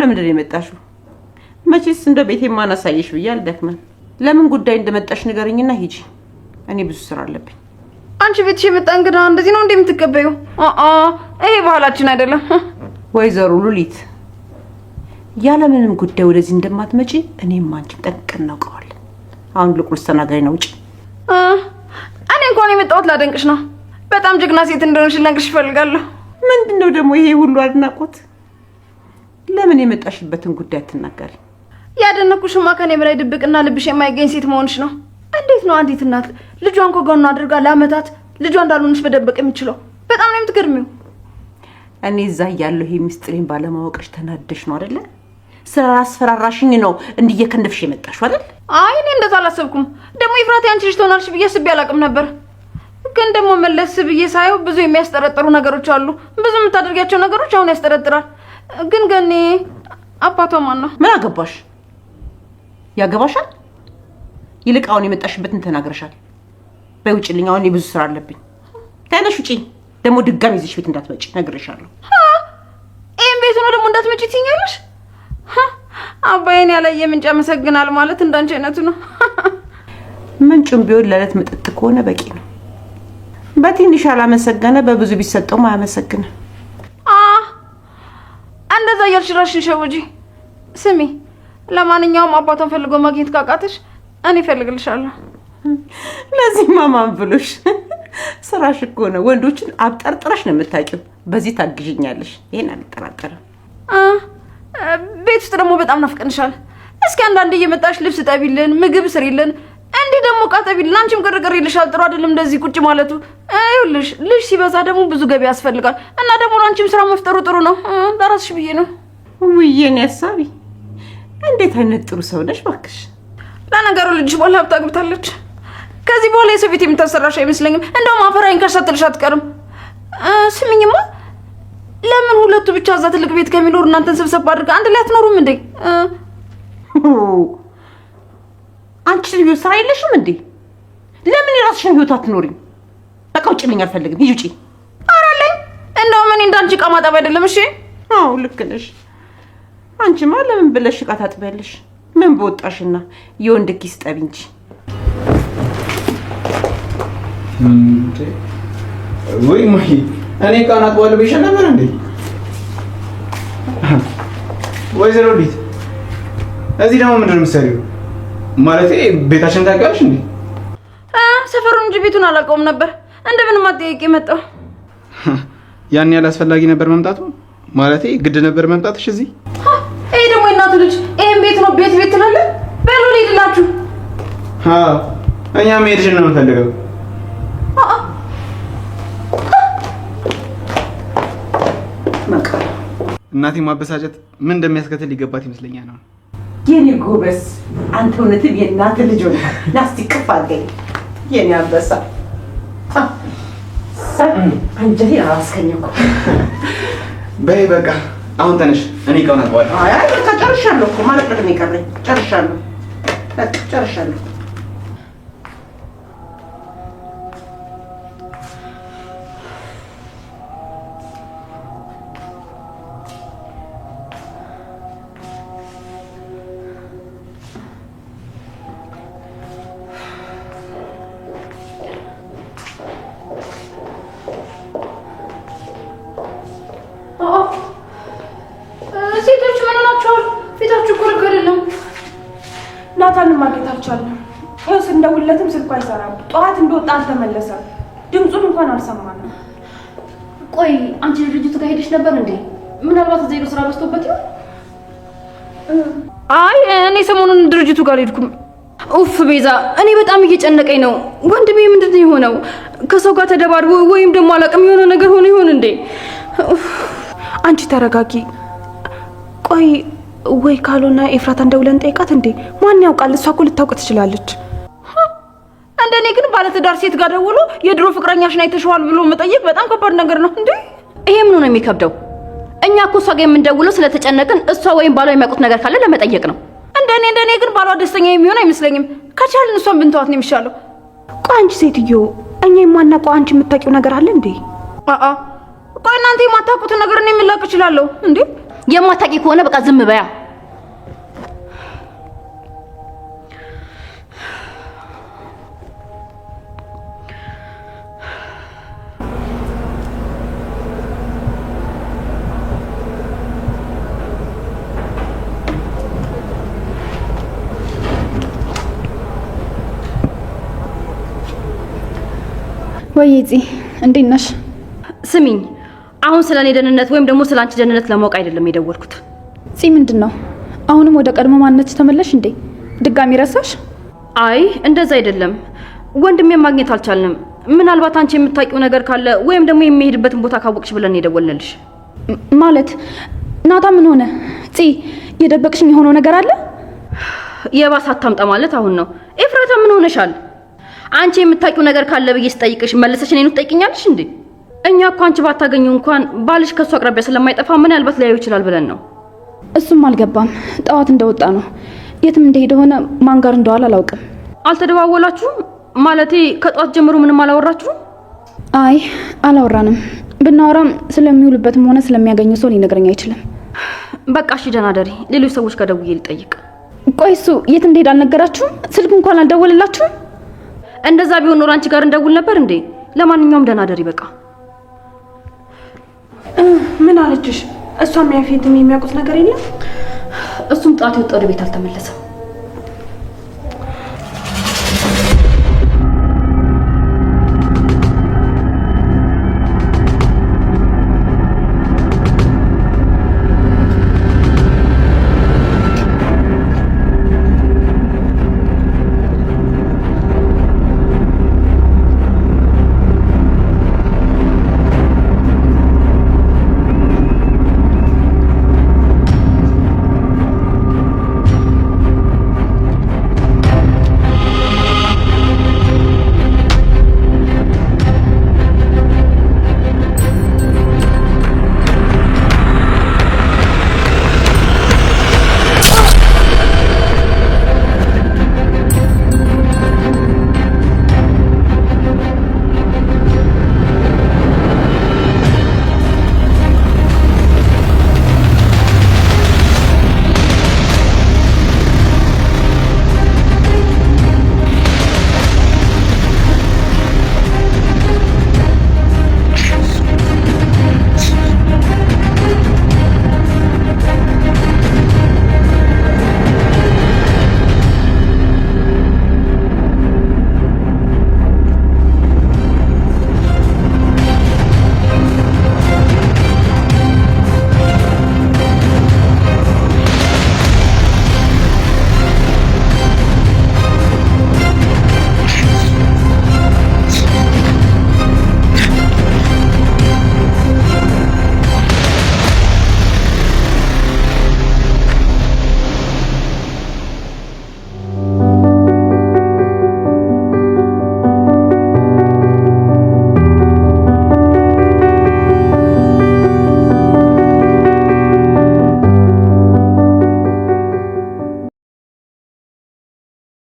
ለምንድን ነው የመጣሽው? መቼስ እንደ ቤቴ ማን አሳየሽ ብዬ አልደክመን። ለምን ጉዳይ እንደመጣሽ ንገሪኝና ሂጂ። እኔ ብዙ ስራ አለብኝ። አንቺ ቤትሽ የመጣ እንግዳ እንደዚህ ነው እንደምትቀበዩ? ይሄ ባህላችን አይደለም። ወይዘሮ ሉሊት ያለምንም ጉዳይ ወደዚህ እንደማትመጪ እኔም አንቺም ጠንቅቀን እናውቀዋለን። አሁን ልቁል ተናገሪ ነው ውጪ። እኔ እንኳን የመጣሁት ላደንቅሽ ነው። በጣም ጀግና ሴት እንደሆነሽ ልነግርሽ እፈልጋለሁ። ምንድነው ደግሞ ይሄ ሁሉ አድናቆት? ለምን የመጣሽበትን ጉዳይ አትናገሪ? ያደነኩሽማ ከኔ በላይ ድብቅና ልብሽ የማይገኝ ሴት መሆንሽ ነው። እንዴት ነው አንዲት እናት ልጇን ከጎኗ አድርጋ ለአመታት ልጇ እንዳልሆነሽ መደበቅ የምትችለው? በጣም ነው የምትገርሚው። እኔ እዛ ያለው ይሄ ሚስጥሬን ባለማወቅሽ ተናደሽ ነው አይደለ? ስላስፈራራሽኝ ነው እንዲየከንፍሽ የመጣሽው አይደል? አይ እኔ እንደዛ አላሰብኩም። ደግሞ ይፍራት ያንቺ ልጅ ትሆናለሽ ብዬ አስቤ አላውቅም ነበር። ግን ደግሞ መለስ ብዬ ሳየው ብዙ የሚያስጠረጥሩ ነገሮች አሉ። ብዙ የምታደርጊያቸው ነገሮች አሁን ያስጠረጥራል። ግን ገኔ አባቷ ማን ነው? ምን አገባሽ? ያገባሻል? ይልቅ አሁን የመጣሽበትን ተናግረሻል። በውጭልኝ። አሁን የብዙ ስራ አለብኝ። ተነሽ ውጪ። ደግሞ ድጋሚ እዚህ ቤት እንዳትመጪ ነግሬሻለሁ። ይሄን ቤት ነው ደግሞ እንዳትመጪ ትይኛለሽ? አባዬን ያላየ ምንጭ ያመሰግናል ማለት እንዳንቺ አይነቱ ነው። ምንጩም ቢሆን ለዕለት መጠጥ ከሆነ በቂ ነው። በትንሽ አላመሰገነ በብዙ ቢሰጠው አያመሰግንም። እንደዛ እያልሽ እራስሽን ሸውጂ። ስሚ፣ ለማንኛውም አባቷን ፈልጎ ማግኘት ካቃተሽ እኔ እፈልግልሻለሁ። ለዚህማ ማን ብሎሽ? ስራሽ እኮ ነው። ወንዶችን አብጠርጥረሽ ነው የምታውቂው። በዚህ ታግዥኛለሽ፣ ይሄን አልጠራጠርም። ቤት ውስጥ ደግሞ በጣም ናፍቀንሻል። እስኪ አንዳንዴ እየመጣሽ ልብስ ጠቢልን፣ ምግብ ስሪልን፣ እንዲህ ደግሞ ቃጠቢልን። አንቺም ቅርቅር ይልሻል። ጥሩ አይደለም እንደዚህ ቁጭ ማለቱ። ይኸውልሽ ልጅ ሲበዛ ደግሞ ብዙ ገቢ ያስፈልጋል እና ደግሞ አንቺም ስራ መፍጠሩ ጥሩ ነው። ለራስሽ ብዬ ነው። ውዬን ያሳቢ እንዴት አይነት ጥሩ ሰው ነሽ ባክሽ። ለነገሩ ልጅሽ በኋላ ሀብት አግብታለች። ከዚህ በኋላ የሰው ቤት የምታሰራሽ አይመስለኝም። እንደውም አፈራይን ካሻትልሽ አትቀርም። ስሚኝማ፣ ለምን ሁለቱ ብቻ እዛ ትልቅ ቤት ከሚኖር እናንተን ስብሰባ አድርጋ አንድ ላይ አትኖሩም እንዴ? አንቺ ልዩ ስራ የለሽም እንዴ? ለምን የራስሽን ህይወት አትኖሪም? በቃ ውጪልኝ፣ አልፈልግም። ሂጂ ውጪ። አራለኝ እንደውም እኔ እንዳንቺ ዕቃ ማጠብ አይደለም። እሺ አዎ ልክ ነሽ። አንቺማ ለምን ብለሽ ዕቃ ታጥቢያለሽ? ምን በወጣሽና የወንድ ኪስ ጠቢ እንጂ። ወይ ማይ እኔ ዕቃ አጥባለሁ ብዬሽ ነበር እንዴ? ወይዘሮ ሉሊት እዚህ ደግሞ ምንድን ነው የምትሰሪው? ማለቴ ቤታችን ታውቂያለሽ እንዴ? ሰፈሩን እንጂ ቤቱን አላውቀውም ነበር። እንደምንም አጠያቂ መጣሁ። ያን ያህል አስፈላጊ ነበር መምጣቱ? ማለቴ ግድ ነበር መምጣትሽ እዚህ? ይሄ ደግሞ የእናቱ ልጅ ይሄን ቤት ነው ቤት ትላለህ? በሉ ልሂድላችሁ። እኛ መሄድሽን ነው የምንፈልገው። እናቴ ማበሳጨት ምን እንደሚያስከትል ሊገባት ይመስለኛል ነው። የኔ ጎበስ፣ አንተ እውነትም የእናት ልጅ ሆነ። ናስቲ ቅፍ አድርገኝ የኔ አንበሳ። አንጀቴ አላስከኘኩ። በይ በቃ አሁን ተነሽ። እኔ ዕቃውን አጥባለሁ። አይ በቃ ጨርሻለሁ እኮ ማለት ነው የሚቀረኝ። ጨርሻለሁ፣ በቃ ጨርሻለሁ። ሴቶች ምን ሆናችኋል? ፊታችሁ እኮ ልክ አይደለም። ናታንን ማግኘት አልቻልንም። ይኸው ስንደውልለትም ስልኩ አይሰራም። ጠዋት እንደወጣ አልተመለሰም። ድምፁን እንኳን አልሰማንም። ቆይ አንቺ ድርጅቱ ጋር ሄደሽ ነበር እንዴ? ምናልባት እዚህ ነው ስራ በዝቶበት ይሆን? አይ እኔ ሰሞኑን ድርጅቱ ጋር ሄድኩም። ኡፍ ቤዛ፣ እኔ በጣም እየጨነቀኝ ነው። ወንድሜ ምንድነው የሆነው? ከሰው ጋር ተደባድቦ ወይም ደግሞ አላውቅም የሆነ ነገር ሆኖ ይሆን እንዴ? አንቺ ተረጋጊ። ቆይ ወይ ካልሆነ ኤፍራታን ደውለን ጠይቃት እንዴ? ማን ያውቃል? እሷ እኮ ልታውቅ ትችላለች። እንደኔ ግን ባለትዳር ሴት ጋር ደውሎ የድሮ ፍቅረኛሽን አይተሽዋል ብሎ መጠየቅ በጣም ከባድ ነገር ነው እንዴ? ይሄ ምን ነው የሚከብደው? እኛ እኮ እሷ ጋር የምንደውለው ስለተጨነቅን እሷ ወይም ባሏ የሚያውቁት ነገር ካለ ለመጠየቅ ነው። እንደኔ ግን ባሏ ደስተኛ የሚሆን አይመስለኝም። ከቻልን እሷን ብንተዋት ነው የሚሻለው። ቆይ አንቺ ሴትዮ፣ እኛ የማናውቀው አንቺ የምታውቂው ነገር አለ እንዴ? ቆይ እናንተ የማታውቁት ነገር እኔ ምን ላውቅ እችላለሁ እንዴ? የማታውቂ ከሆነ በቃ ዝም በያ። ወይ እንዴት ነሽ? ስሚኝ፣ አሁን ስለኔ ደህንነት ወይም ደግሞ ስለ አንቺ ደህንነት ለማወቅ አይደለም የደወልኩት። ምንድነው? አሁንም ወደ ቀድሞ ማንነትሽ ተመለሽ እንዴ? ድጋሚ ረሳሽ? አይ እንደዛ አይደለም። ወንድሜን ማግኘት አልቻልንም። ምናልባት አንቺ የምታውቂው ነገር ካለ ወይም ደግሞ የሚሄድበትን ቦታ ካወቅሽ ብለን የደወልንልሽ። ማለት ናታ ምን ሆነ? የደበቅሽኝ የሆነው ነገር አለ? የባሰ አታምጣ ማለት አሁን ነው። ኤፍራታ ምን ሆነሻል? አንቺ የምታውቂው ነገር ካለ ብዬ ስጠይቅሽ መልሰሽ እኔን ትጠይቅኛለሽ እንዴ? እኛ እኮ አንቺ ባታገኙ እንኳን ባልሽ ከሱ አቅራቢያ ስለማይጠፋ ምናልባት ሊያዩ ይችላል ብለን ነው። እሱም አልገባም። ጠዋት እንደወጣ ነው። የትም እንደሄደ ሆነ ማን ጋር እንደዋለ አላውቅም። አልተደዋወላችሁም? ማለቴ ከጠዋት ጀምሮ ምንም አላወራችሁም? አይ አላወራንም። ብናወራም ስለሚውልበትም ሆነ ስለሚያገኙ ሰው ሊነግረኝ አይችልም። በቃ እሺ ደህና ደሪ። ሌሎች ሰዎች ጋር ደውዬ ልጠይቅ። ቆይ እሱ የት እንደሄደ አልነገራችሁም? ስልክ እንኳን አልደወለላችሁም? እንደዛ ቢሆን ኖር አንቺ ጋር እንደውል ነበር እንዴ? ለማንኛውም ደህና ደሪ በቃ። ምን አለችሽ? እሷም ያፌትም የሚያውቁት ነገር የለም? እሱም ጣት ወጣ ወደ ቤት አልተመለሰም።